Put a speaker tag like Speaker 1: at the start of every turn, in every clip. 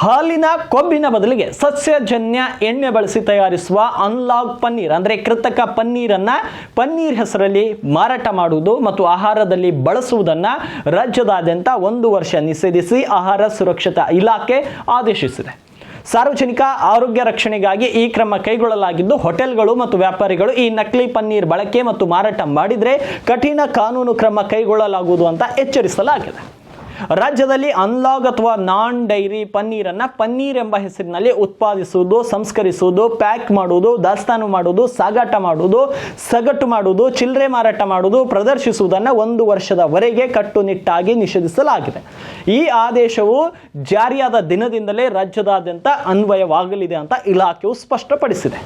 Speaker 1: ಹಾಲಿನ ಕೊಬ್ಬಿನ ಬದಲಿಗೆ ಸಸ್ಯಜನ್ಯ ಎಣ್ಣೆ ಬಳಸಿ ತಯಾರಿಸುವ ಅನ್ಲಾಗ್ ಪನ್ನೀರ್ ಅಂದರೆ ಕೃತಕ ಪನ್ನೀರನ್ನು ಪನ್ನೀರ್ ಹೆಸರಲ್ಲಿ ಮಾರಾಟ ಮಾಡುವುದು ಮತ್ತು ಆಹಾರದಲ್ಲಿ ಬಳಸುವುದನ್ನು ರಾಜ್ಯದಾದ್ಯಂತ 1 ವರ್ಷ ನಿಷೇಧಿಸಿ ಆಹಾರ ಸುರಕ್ಷತಾ ಇಲಾಖೆ ಆದೇಶಿಸಿದೆ. ಸಾರ್ವಜನಿಕ ಆರೋಗ್ಯ ರಕ್ಷಣೆಗಾಗಿ ಈ ಕ್ರಮ ಕೈಗೊಳ್ಳಲಾಗಿದ್ದು, ಹೋಟೆಲ್ಗಳು ಮತ್ತು ವ್ಯಾಪಾರಿಗಳು ಈ ನಕಲಿ ಪನ್ನೀರ್ ಬಳಕೆ ಮತ್ತು ಮಾರಾಟ ಮಾಡಿದರೆ ಕಠಿಣ ಕಾನೂನು ಕ್ರಮ ಕೈಗೊಳ್ಳಲಾಗುವುದು ಅಂತ ಎಚ್ಚರಿಸಲಾಗಿದೆ. ರಾಜ್ಯದಲ್ಲಿ ಅನ್ಲಾಗ್ ಅಥವಾ ನಾನ್ ಡೈರಿ ಪನ್ನೀರನ್ನು ಪನ್ನೀರ್ ಎಂಬ ಹೆಸರಿನಲ್ಲಿ ಉತ್ಪಾದಿಸುವುದು, ಸಂಸ್ಕರಿಸುವುದು, ಪ್ಯಾಕ್ ಮಾಡುವುದು, ದಾಸ್ತಾನು ಮಾಡುವುದು, ಸಾಗಾಟ ಮಾಡುವುದು, ಸಗಟು ಮಾಡುವುದು, ಚಿಲ್ಲರೆ ಮಾರಾಟ ಮಾಡುವುದು, ಪ್ರದರ್ಶಿಸುವುದನ್ನು 1 ವರ್ಷದವರೆಗೆ ಕಟ್ಟುನಿಟ್ಟಾಗಿ ನಿಷೇಧಿಸಲಾಗಿದೆ. ಈ ಆದೇಶವು ಜಾರಿಯಾದ ದಿನದಿಂದಲೇ ರಾಜ್ಯದಾದ್ಯಂತ ಅನ್ವಯವಾಗಲಿದೆ ಅಂತ ಇಲಾಖೆಯು ಸ್ಪಷ್ಟಪಡಿಸಿದೆ.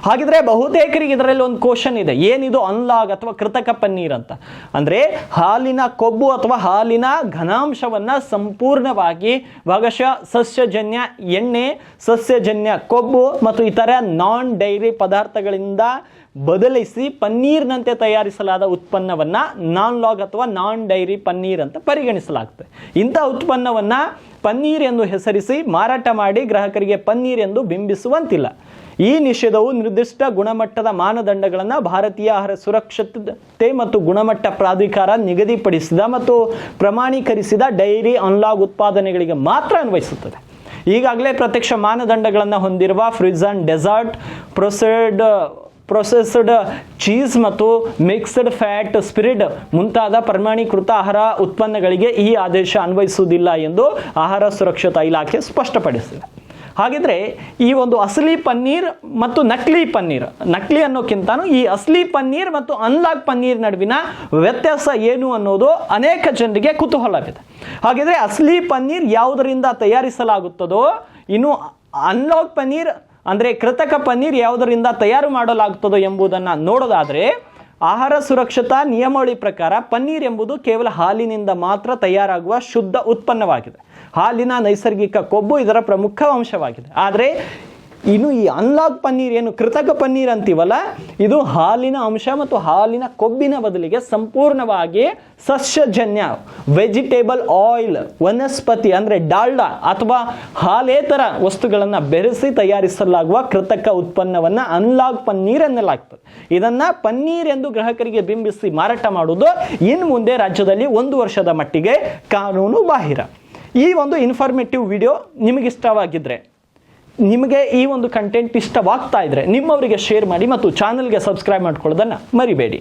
Speaker 1: ಹಾಗಿದ್ರೆ ಬಹುತೇಕರಿಗೆ ಇದರಲ್ಲಿ ಒಂದು ಕ್ವಶನ್ ಇದೆ, ಏನಿದು ಅನ್ಲಾಗ್ ಅಥವಾ ಕೃತಕ ಪನ್ನೀರ್ ಅಂತ. ಅಂದರೆ ಹಾಲಿನ ಕೊಬ್ಬು ಅಥವಾ ಹಾಲಿನ ಘನಾಂಶವನ್ನು ಸಂಪೂರ್ಣವಾಗಿ ಭಾಗಶಃ ಸಸ್ಯಜನ್ಯ ಎಣ್ಣೆ, ಸಸ್ಯಜನ್ಯ ಕೊಬ್ಬು ಮತ್ತು ಇತರ ನಾನ್ ಡೈರಿ ಪದಾರ್ಥಗಳಿಂದ ಬದಲಿಸಿ ಪನ್ನೀರ್ನಂತೆ ತಯಾರಿಸಲಾದ ಉತ್ಪನ್ನವನ್ನು ನಾನ್ ಲಾಗ್ ಅಥವಾ ನಾನ್ ಡೈರಿ ಪನ್ನೀರ್ ಅಂತ ಪರಿಗಣಿಸಲಾಗುತ್ತೆ. ಇಂಥ ಉತ್ಪನ್ನವನ್ನು ಪನ್ನೀರ್ ಎಂದು ಹೆಸರಿಸಿ ಮಾರಾಟ ಮಾಡಿ ಗ್ರಾಹಕರಿಗೆ ಪನ್ನೀರ್ ಎಂದು ಬಿಂಬಿಸುವಂತಿಲ್ಲ. ಈ ನಿಷೇಧವು ನಿರ್ದಿಷ್ಟ ಗುಣಮಟ್ಟದ ಮಾನದಂಡಗಳನ್ನು ಭಾರತೀಯ ಆಹಾರ ಸುರಕ್ಷತೆ ಮತ್ತು ಗುಣಮಟ್ಟ ಪ್ರಾಧಿಕಾರ ನಿಗದಿಪಡಿಸಿದ ಮತ್ತು ಪ್ರಮಾಣೀಕರಿಸಿದ ಡೈರಿ ಅನ್ಲಾಗ್ ಉತ್ಪಾದನೆಗಳಿಗೆ ಮಾತ್ರ ಅನ್ವಯಿಸುತ್ತದೆ. ಈಗಾಗಲೇ ಪ್ರತ್ಯಕ್ಷ ಮಾನದಂಡಗಳನ್ನು ಹೊಂದಿರುವ ಫ್ರೋಜನ್ ಡೆಸರ್ಟ್, ಪ್ರೊಸೆಸ್ಡ್ ಚೀಸ್ ಮತ್ತು ಮಿಕ್ಸ್ಡ್ ಫ್ಯಾಟ್ ಸ್ಪಿರಿಡ್ ಮುಂತಾದ ಪ್ರಮಾಣೀಕೃತ ಆಹಾರ ಉತ್ಪನ್ನಗಳಿಗೆ ಈ ಆದೇಶ ಅನ್ವಯಿಸುವುದಿಲ್ಲ ಎಂದು ಆಹಾರ ಸುರಕ್ಷತಾ ಇಲಾಖೆ ಸ್ಪಷ್ಟಪಡಿಸಿದೆ. ಹಾಗಿದ್ರೆ ಈ ಒಂದು ಅಸಲಿ ಪನ್ನೀರ್ ಮತ್ತು ನಕಲಿ ಪನ್ನೀರ್, ನಕಲಿ ಅನ್ನೋಕ್ಕಿಂತನೂ ಈ ಅಸಲಿ ಪನ್ನೀರ್ ಮತ್ತು ಅನ್ಲಾಗ್ ಪನ್ನೀರ್ ನಡುವಿನ ವ್ಯತ್ಯಾಸ ಏನು ಅನ್ನೋದು ಅನೇಕ ಜನರಿಗೆ ಕುತೂಹಲವಿದೆ. ಹಾಗಿದ್ರೆ ಅಸಲಿ ಪನ್ನೀರ್ ಯಾವುದರಿಂದ ತಯಾರಿಸಲಾಗುತ್ತದೋ, ಇನ್ನು ಅನ್ಲಾಗ್ ಪನ್ನೀರ್ ಅಂದರೆ ಕೃತಕ ಪನ್ನೀರ್ ಯಾವುದರಿಂದ ತಯಾರು ಮಾಡಲಾಗುತ್ತದೋ ಎಂಬುದನ್ನು ನೋಡೋದಾದರೆ, ಆಹಾರ ಸುರಕ್ಷತಾ ನಿಯಮಾವಳಿ ಪ್ರಕಾರ ಪನ್ನೀರ್ ಎಂಬುದು ಕೇವಲ ಹಾಲಿನಿಂದ ಮಾತ್ರ ತಯಾರಾಗುವ ಶುದ್ಧ ಉತ್ಪನ್ನವಾಗಿದೆ. ಹಾಲಿನ ನೈಸರ್ಗಿಕ ಕೊಬ್ಬು ಇದರ ಪ್ರಮುಖ ಅಂಶವಾಗಿದೆ. ಆದರೆ ಇನ್ನು ಈ ಅನ್ಲಾಗ್ ಪನ್ನೀರ್ ಏನು ಕೃತಕ ಪನ್ನೀರ್ ಅಂತೀವಲ್ಲ, ಇದು ಹಾಲಿನ ಅಂಶ ಮತ್ತು ಹಾಲಿನ ಕೊಬ್ಬಿನ ಬದಲಿಗೆ ಸಂಪೂರ್ಣವಾಗಿ ಸಸ್ಯಜನ್ಯ ವೆಜಿಟೇಬಲ್ ಆಯಿಲ್, ವನಸ್ಪತಿ ಅಂದರೆ ಡಾಲ್ಡಾ ಅಥವಾ ಹಾಲೇತರ ವಸ್ತುಗಳನ್ನು ಬೆರೆಸಿ ತಯಾರಿಸಲಾಗುವ ಕೃತಕ ಉತ್ಪನ್ನವನ್ನು ಅನ್ಲಾಗ್ ಪನ್ನೀರ್ ಎನ್ನಲಾಗ್ತದೆ. ಇದನ್ನು ಪನ್ನೀರ್ ಎಂದು ಗ್ರಾಹಕರಿಗೆ ಬಿಂಬಿಸಿ ಮಾರಾಟ ಮಾಡುವುದು ಇನ್ನು ಮುಂದೆ ರಾಜ್ಯದಲ್ಲಿ 1 ವರ್ಷದ ಮಟ್ಟಿಗೆ ಕಾನೂನು ಬಾಹಿರ. ಈ ಒಂದು ಇನ್ಫಾರ್ಮೇಟಿವ್ ವಿಡಿಯೋ ನಿಮಗಿಷ್ಟವಾಗಿದ್ದರೆ, ನಿಮಗೆ ಈ ಒಂದು ಕಂಟೆಂಟ್ ಇಷ್ಟವಾಗ್ತಾ ಇದ್ರೆ ನಿಮ್ಮವರಿಗೆ ಶೇರ್ ಮಾಡಿ ಮತ್ತು ಚಾನಲ್ಗೆ ಸಬ್ಸ್ಕ್ರೈಬ್ ಮಾಡ್ಕೊಳ್ಳೋದನ್ನು ಮರಿಬೇಡಿ.